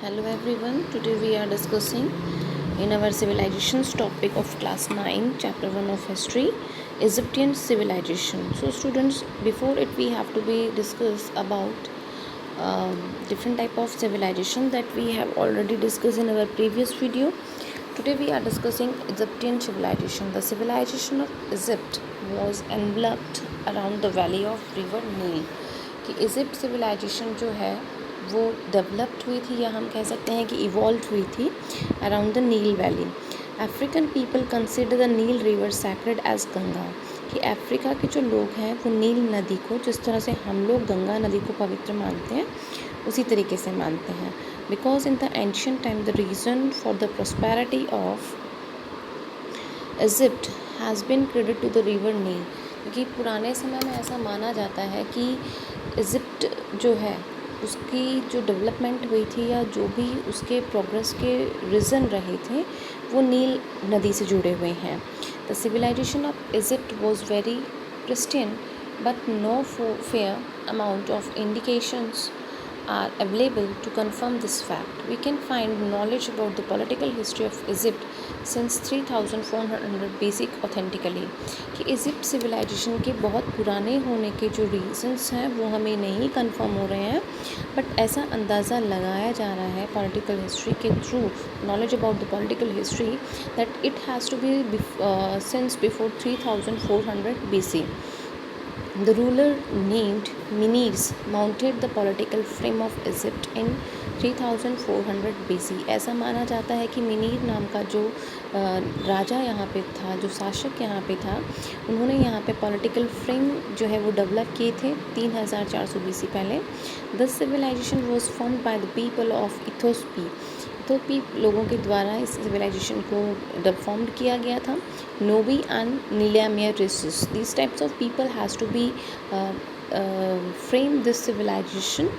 Hello everyone, today we are discussing in our civilizations topic of class 9 chapter 1 of history, Egyptian civilization. So students, before it we have to be discuss about different type of civilization that we have already discussed in our previous video. Today we are discussing Egyptian civilization. The civilization of Egypt was enveloped around the valley of river Nile. कि Egypt civilisation जो है वो developed हुई थी या हम कह सकते हैं कि इवॉल्व हुई थी around the Nile valley. African people consider the Nile river sacred as Ganga. कि अफ्रीका के जो लोग हैं वो नील नदी को जिस तरह से हम लोग गंगा नदी को पवित्र मानते हैं उसी तरीके से मानते हैं. Because in the ancient time the reason for the prosperity of Egypt has been credit to the river Nile. क्योंकि पुराने समय में ऐसा माना जाता है कि इजिप्ट जो है उसकी जो डेवलपमेंट हुई थी या जो भी उसके प्रोग्रेस के रीज़न रहे थे वो नील नदी से जुड़े हुए हैं. The civilization of Egypt was very pristine but no fair amount of indications are available to confirm this fact. We can find knowledge about the political history of Egypt since 3400 BC authentically. कि Egypt civilisation के बहुत पुराने होने के जो reasons हैं वो हमें नहीं कंफर्म हो रहे हैं, बट ऐसा अंदाज़ा लगाया जा रहा है पॉलिटिकल हिस्ट्री के through, knowledge about the political history, that it has to be since before 3400 BC. The ruler named Menes mounted the political frame of Egypt in 3400 BC. ऐसा माना जाता है कि मिनीर नाम का जो राजा यहाँ पे था, जो शासक यहाँ पे था, उन्होंने यहाँ पे पॉलिटिकल फ्रेम जो है वो डेवलप किए थे 3400 BC पहले. This civilization was formed by the people of Ethiopia लोगों के द्वारा इस सिविलाइजेशन को फॉर्म्ड किया गया था. नोबी एंड नीलियामियर races, these types of people has to be frame this civilization.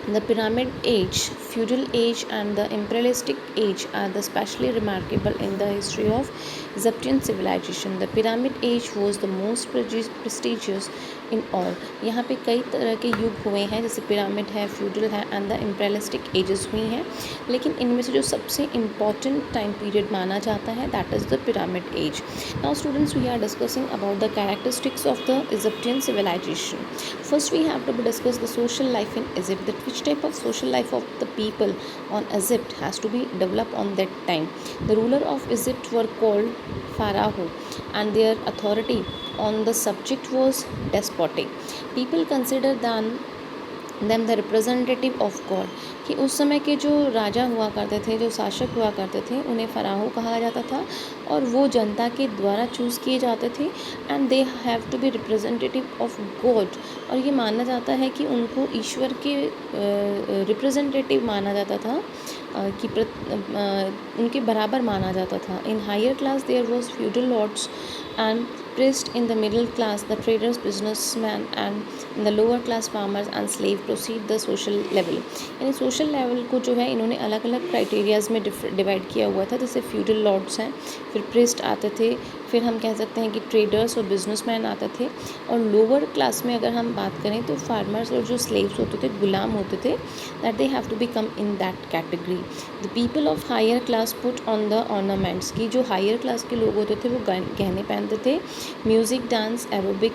The pyramid age, feudal age and the imperialistic age are the specially remarkable in the history of Egyptian civilization. The pyramid age was the most prestigious in all. यहाँ पे कई तरह के युग हुए हैं, जैसे pyramid है, फ्यूडल है एंड द इम्पेरियलिस्टिक एजेस हुई हैं, लेकिन इनमें से जो सबसे इम्पॉर्टेंट टाइम पीरियड माना जाता है that is the pyramid age. Now students, we are discussing about the characteristics of the Egyptian civilization. First we have to discuss the social life in Egypt, that which type of social life of the people on Egypt has to be developed on that time. The ruler of Egypt were called pharaoh and their authority on the subject was despotic. People consider them the representative of God. कि उस समय के जो राजा हुआ करते थे, जो शासक हुआ करते थे, उन्हें फराहो कहा जाता था और वो जनता के द्वारा चूज़ किए जाते थे and they have to be representative of god. और ये माना जाता है कि उनको ईश्वर के रिप्रेजेंटेटिव माना जाता था, कि उनके बराबर माना जाता था. In higher class there was feudal lords and priest. In the middle class the traders, businessmen, and in the lower class farmers and slave proceed the social level. यानी सोशल लेवल को जो है इन्होंने अलग अलग क्राइटेरियाज़ में divide किया हुआ था. जैसे फ्यूडल लॉर्ड्स हैं, फिर प्रिस्ट आते थे, फिर हम कह सकते हैं कि ट्रेडर्स और बिजनेसमैन आते थे, और लोअर क्लास में अगर हम बात करें तो फार्मर्स और जो स्लेव्स होते थे, गुलाम होते थे, that they have to be come in that category. The people of higher class put on the ornaments. की जो हायर क्लास के लोग होते थे वो गहने पहनते थे. Music, dance, aerobic,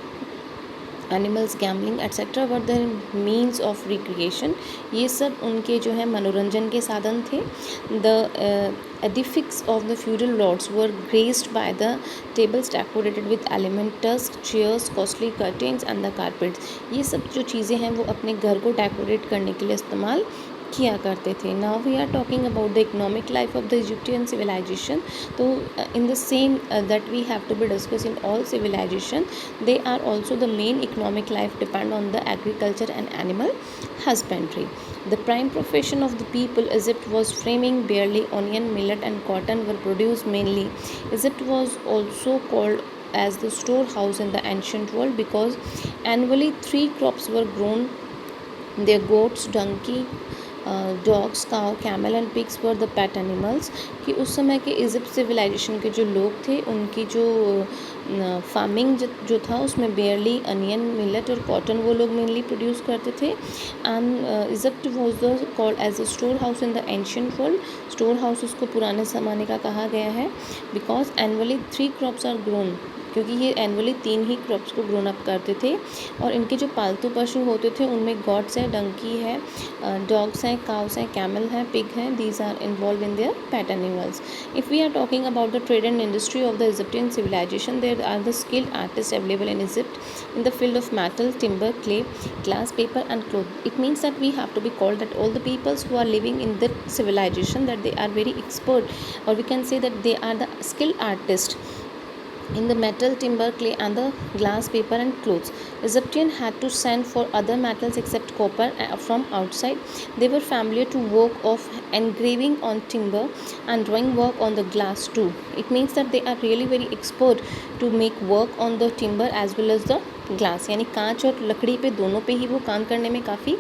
animals, gambling etcetera were the means of recreation. ये सब उनके जो है मनोरंजन के साधन थे. The edifices of the feudal lords were graced by the tables decorated with elementals, chairs, costly curtains and the carpets. ये सब जो चीज़ें हैं वो अपने घर को डेकोरेट करने के लिए इस्तेमाल किया करते थे. Now we are talking about the economic life of the Egyptian civilization. तो in the same that we have to be discuss in all civilization, they are also the main economic life depend on the agriculture and animal husbandry. The prime profession of the people Egypt was farming. Barley, onion, millet and cotton were produced mainly. Egypt was also called as the storehouse in the ancient world because annually 3 crops were grown. Their goats, donkey, dogs, cow, camel and pigs were the pet animals, कि उस समय के Egypt civilisation के जो लोग थे उनकी जो फार्मिंग जो था उसमें बेयरली अनियन, मिलेट और कॉटन वो लोग मेनली प्रोड्यूस करते थे। And Egypt was the called as a store house in the ancient world, store house उसको पुराने ज़माने का कहा गया है, because annually 3 crops are grown, क्योंकि ये एनुअली 3 ही क्रॉप्स को ग्रोन अप करते थे। और इनके जो पालतू पशु होते थे उनमें गॉड्स है, डंकी है, डॉग्स हैं, काउस हैं, कैमल हैं, पिग हैं, these are involve in their pet animals. If we are talking about the trade and industry of the Egyptian civilization, there are the skilled artist available in Egypt in the field of metal, timber, clay, glass, paper and cloth. It means that we have to be called that all the peoples who are living in that civilization, that they are very expert, or we can say that they are the skilled artists in the metal, timber, clay and the glass, paper and clothes. Egyptian had to send for other metals except copper from outside. They were familiar to work of engraving on timber and drawing work on the glass too. It means that they are really very expert to make work on the timber as well as the glass, यानी कांच और लकड़ी पे दोनों पे ही वो काम करने में काफ़ी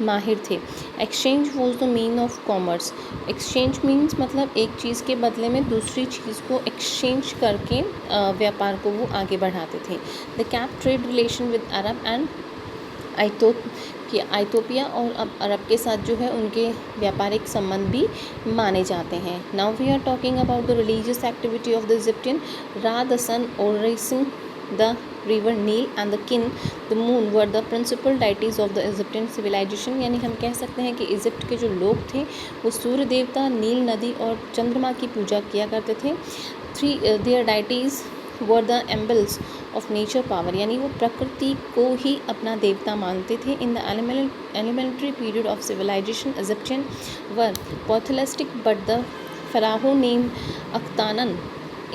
माहिर थे। Exchange was the mean of commerce. Exchange means मतलब एक चीज़ के बदले में दूसरी चीज़ को एक्सचेंज करके व्यापार को वो आगे बढ़ाते थे। The kept trade relation with Arab and Ethiopia, और अब अरब के साथ जो है उनके व्यापारिक संबंध भी माने जाते हैं। Now we are talking about the religious activity of the Egyptian. Ra, the sun, ओरिसिन, the river Nile and the kin, the moon were the principal deities of the Egyptian civilization। यानी हम कह सकते हैं कि इजिप्ट के जो लोग थे वो सूर्य देवता, नील नदी और चंद्रमा की पूजा किया करते थे। their deities were the emblems of nature power, यानी वो प्रकृति को ही अपना देवता मानते थे। In the elementary period of civilization, Egyptian were polytheistic, but the pharaoh named Akhenaten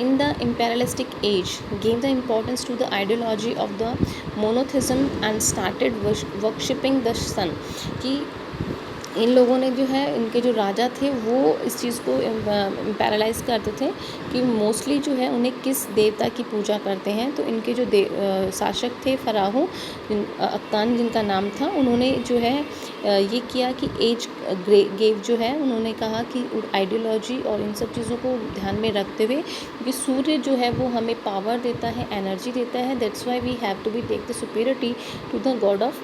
in the imperialistic age gave the importance to the ideology of the monotheism and started worshipping the sun, कि इन लोगों ने जो है इनके जो राजा थे वो इस चीज़ को पैरालाइज करते थे कि मोस्टली जो है उन्हें किस देवता की पूजा करते हैं। तो इनके जो शासक थे फराहो अख्तान जिनका नाम था, उन्होंने जो है ये किया कि एज गेव जो है, उन्होंने कहा कि आइडियोलॉजी और इन सब चीज़ों को ध्यान में रखते हुए, क्योंकि सूर्य जो है वो हमें पावर देता है, एनर्जी देता है, that's why we have to be take the superiority to the god of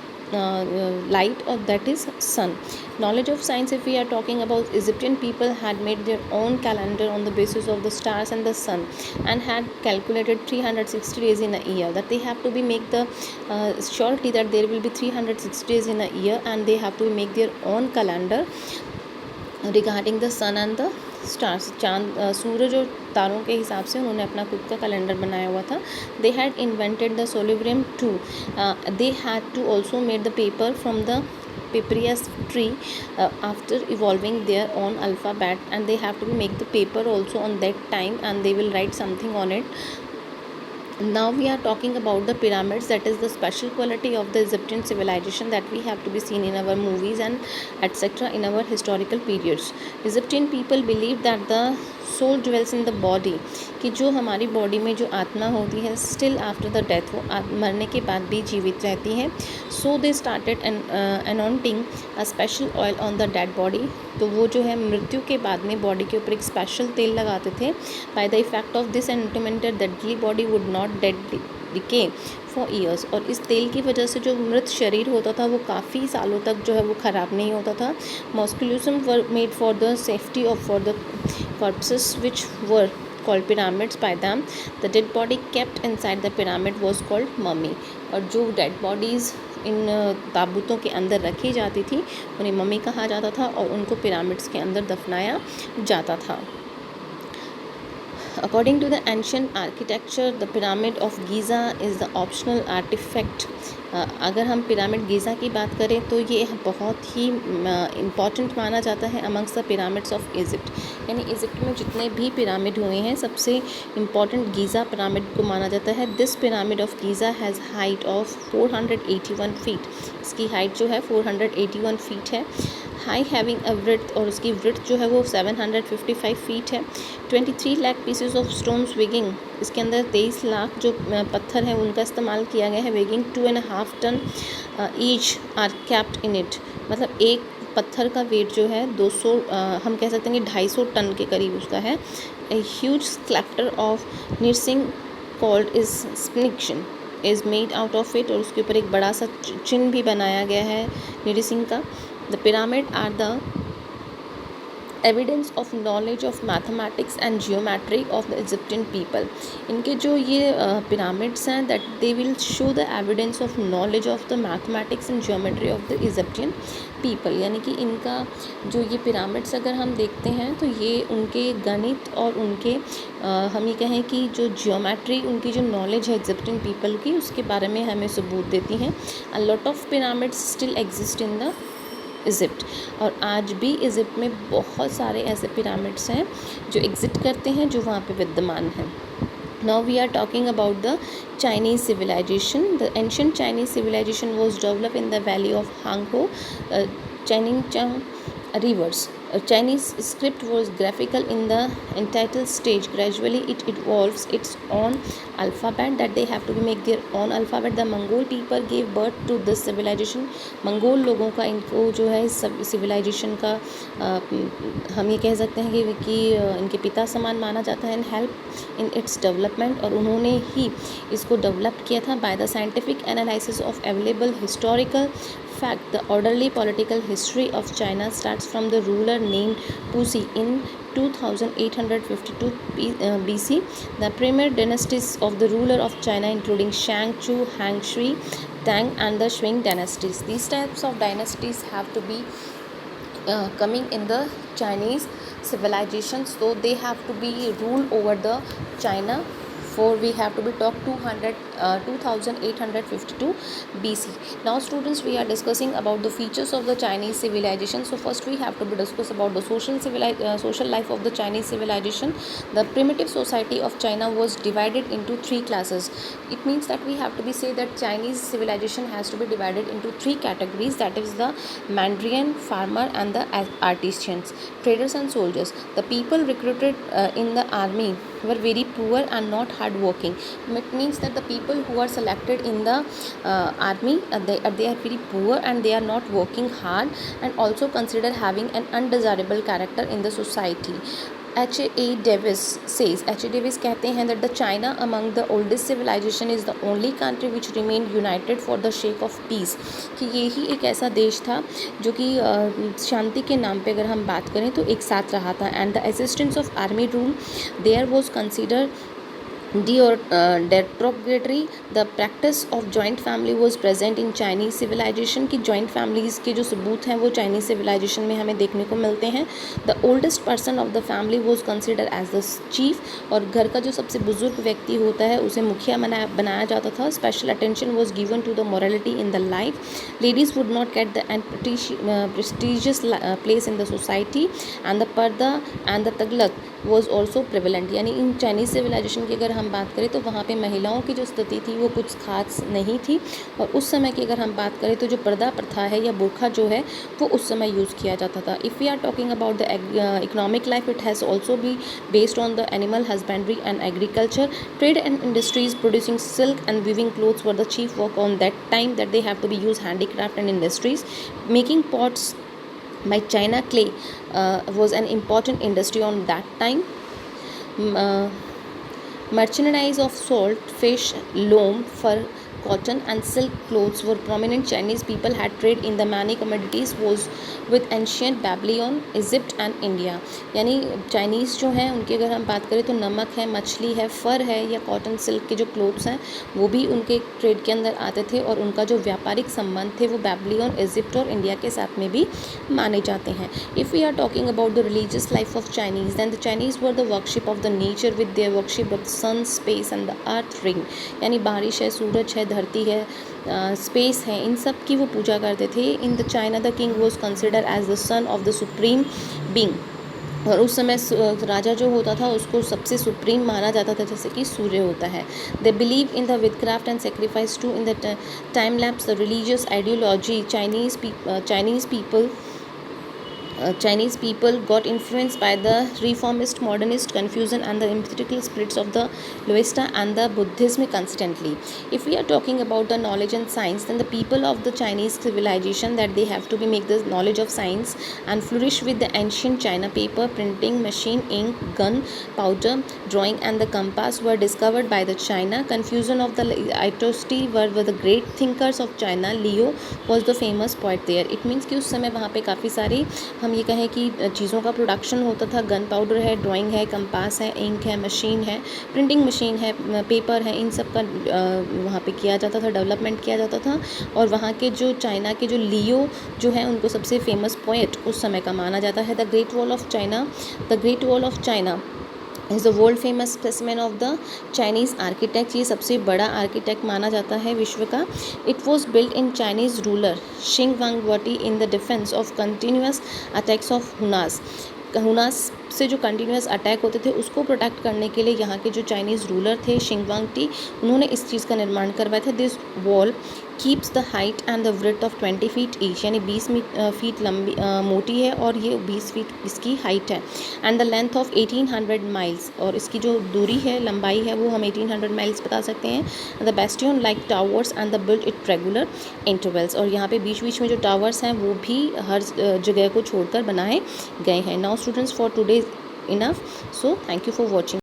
light, or that is sun. Knowledge of science, if we are talking about, Egyptian people had made their own calendar on the basis of the stars and the sun, and had calculated 360 days in a year, that they have to be make the surety that there will be 360 days in a year, and they have to make their own calendar regarding the sun and the stars, चांद, सूरज और तारों के हिसाब से उन्होंने अपना खुद का कैलेंडर बनाया हुआ था। दे हैड इन्वेंटेड द सोलिब्रियम too, they had to also made the paper from the papyrus tree after evolving their own alphabet, and they have to make the paper also on that time, and they will write something on it. Now we are talking about the pyramids, that is the special quality of the Egyptian civilization that we have to be seen in our movies and etc. in our historical periods. Egyptian people believe that the soul dwells in the body, कि जो हमारी body में जो आत्मा होती है still after the death, वो मरने के बाद भी जीवित रहती है। So they started anointing a special oil on the dead body, तो वो जो है मृत्यु के बाद में बॉडी के ऊपर एक स्पेशल तेल लगाते थे। By the effect of this एंटोमेंटेड the deadly body would not dead decay for years, और इस तेल की वजह से जो मृत शरीर होता था वो काफ़ी सालों तक जो है वो ख़राब नहीं होता था। मॉस्कुलूसम were made for the safety of for the corpses which were called pyramids by them. The dead body kept inside the pyramid was called mummy, और जो डेड बॉडीज़ इन ताबूतों के अंदर रखी जाती थी उन्हें मम्मी कहा जाता था, और उनको पिरामिड्स के अंदर दफनाया जाता था। According to the ancient architecture, the pyramid of Giza is the optional artifact. अगर हम पिरामिड गीज़ा की बात करें तो ये बहुत ही इम्पॉर्टेंट माना जाता है amongst the pyramids of Egypt, यानी इजिप्ट में जितने भी पिरामिड हुए हैं सबसे इम्पॉर्टेंट गीज़ा पिरामिड को माना जाता है। This pyramid of Giza has height of 481 feet, इसकी हाइट जो है 481 फीट है। हाई हैविंग अ ब्रेड्थ, और उसकी ब्रेड्थ जो है वो 755 फीट है। 23 lakh pieces of stones weighing, इसके अंदर 23 लाख जो पत्थर हैं उनका इस्तेमाल किया गया है। Weighing 2.5 ton each are kept in it, मतलब एक पत्थर का वेट जो है 200 हम कह सकते हैं कि 250 टन के करीब उसका है। ए ह्यूज स्कल्पचर ऑफ निरसिंह कॉल्ड इज स्निक्शन is made out of it, और उसके ऊपर एक बड़ा सा चिन्ह भी बनाया गया है निरसिंह का। The pyramid are the evidence of knowledge of mathematics and geometry of the Egyptian people. इनके जो ये पिरामिड्स हैं that they will show the evidence of knowledge of the mathematics and geometry of the Egyptian people, यानी कि इनका जो ये pyramids अगर हम देखते हैं तो ये उनके गणित और उनके हम ये कहें कि जो जियोमेट्री, उनकी जो नॉलेज है इजिप्टियन पीपल की, उसके बारे में हमें सबूत देती हैं। A lot of pyramids still exist in the Egypt, और आज भी इजिप्ट में बहुत सारे ऐसे पिरामिड्स हैं जो एग्जिस्ट करते हैं, जो वहाँ पे विद्यमान हैं। Now we are talking about the Chinese civilization. The ancient Chinese civilization was developed in the valley of Hangzhou, Changcheng rivers. Chinese script was graphical in the entitled stage. Gradually it evolves its own alphabet, that they have to make their own alphabet. The Mongol people gave birth to this civilization. Mongol लोगों का इनको जो है civilisation का हम ये कह सकते हैं कि इनके पिता समान माना जाता है, इन हेल्प इन इट्स डेवलपमेंट, और उन्होंने ही इसको डेवलप किया था by the scientific analysis of available historical fact. The orderly political history of China starts from the ruler named Puxi in 2852 BC. The premier dynasties of the ruler of China including Shang, Chu, Han, Shui, Tang and the Qing dynasties. These types of dynasties have to be coming in the Chinese civilization, so they have to be ruled over the China. For we have to be talk 2852 BC. Now students, we are discussing about the features of the Chinese civilization. So first we have to be discuss about the social life of the Chinese civilization. The primitive society of China was divided into three classes. It means that we have to be say that Chinese civilization has to be divided into three categories, that is the Mandarin, farmer and the artisans, traders and soldiers. The people recruited in the army were very poor and not hard working. It means that the people who are selected in the army, they are very poor and they are not working hard, and also considered having an undesirable character in the society. H.A. Davis says, H.A. Davis कहते हैं that the China among the oldest civilization is the only country which remained united for the sake of peace. कि यही एक ऐसा देश था जो कि शांति के नाम पे अगर हम बात करें तो एक साथ रहा था. And the existence of army rule there was considered derogatory. The practice of joint family was present in Chinese civilization. कि joint families के जो सबूत हैं वो Chinese civilization में हमें देखने को मिलते हैं. The oldest person of the family was considered as the chief, और घर का जो सबसे बुजुर्ग व्यक्ति होता है उसे मुखिया बनाया जाता था. Special attention was given to the morality in the life. Ladies would not get the prestigious place in the society, and the पर्दा and the तगलक was also prevalent. यानी इन Chinese civilization की अगर हम बात करें तो वहाँ पे महिलाओं की जो स्थिति थी वो कुछ खास नहीं थी, और उस समय की अगर हम बात करें तो जो पर्दा प्रथा है या बुर्खा जो है वो उस समय यूज़ किया जाता था. If we are talking about the economic life, it has also be based on the animal husbandry and agriculture. Trade and industries producing silk and weaving clothes were the chief work on that time, that they have to be use handicraft and industries. Making pots by China clay was an important industry on that time. Merchandise of salt, fish, loam, fur, cotton and silk clothes were prominent. Chinese people had trade in the many commodities was with ancient Babylon, Egypt and India. यानी Chinese जो हैं उनकी अगर हम बात करें तो नमक है, मछली है, फ़र है या कॉटन सिल्क के जो क्लोथ्स हैं वो भी उनके ट्रेड के अंदर आते थे, और उनका जो व्यापारिक संबंध थे वो बैबलियन, इजिप्ट और इंडिया के साथ में भी माने जाते हैं. If we are talking about the religious life of Chinese, then the Chinese were the worship of the nature with their worship of sun, space and the earth ring. यानी बारिश है, सूरज है, धरती है, स्पेस है, इन सब की वो पूजा करते थे. In the China the king was consider as the son of the supreme being, और उस समय राजा जो होता था उसको सबसे सुप्रीम माना जाता था, जैसे कि सूर्य होता है. They believe in the witchcraft and sacrifice to in the time lapse the religious ideology. Chinese people Chinese people got influenced by the reformist, modernist, Confucian and the empirical spirits of the Luista and the Buddhism constantly. If we are talking about the knowledge and science, then the people of the Chinese civilization that they have to be make the knowledge of science and flourish with the ancient China. Paper, printing machine, ink, gun, powder, drawing and the compass were discovered by the China. Confucian of the Itosti were the great thinkers of China. Leo was the famous poet there. It means कि उस समय वहाँ पे काफ़ी सारी हम ये कहें कि चीज़ों का प्रोडक्शन होता था. गन पाउडर है, ड्राइंग है, कंपास है, इंक है, मशीन है, प्रिंटिंग मशीन है, पेपर है, इन सब का वहाँ पे किया जाता था, डेवलपमेंट किया जाता था. और वहाँ के जो चाइना के जो लियो जो है उनको सबसे फेमस पोएट उस समय का माना जाता है. The Great Wall of China is the world famous specimen of the Chinese architect. ये सबसे बड़ा आर्किटेक्ट माना जाता है विश्व का. It was built in Chinese ruler शिंग वांगवटी in the defence of continuous attacks of हुनास से जो कंटिन्यूस अटैक होते थे उसको प्रोटेक्ट करने के लिए यहाँ के जो चाइनीज़ रूलर थे शिंगवांगटी, उन्होंने इस चीज़ का निर्माण करवाया था. This wall keeps the height and the breadth of 20 feet each, यानी 20 फीट लंबी मोटी है और ये 20 फीट इसकी हाइट है. And the length of 1800 miles, और इसकी जो दूरी है, लंबाई है, वो हम 1800 माइल्स बता सकते हैं. The bastion like towers and the built it regular intervals, और यहाँ पे बीच बीच में जो टावर्स हैं वो भी हर जगह को छोड़कर बनाए गए हैं. Now students, for today enough, so thank you for watching.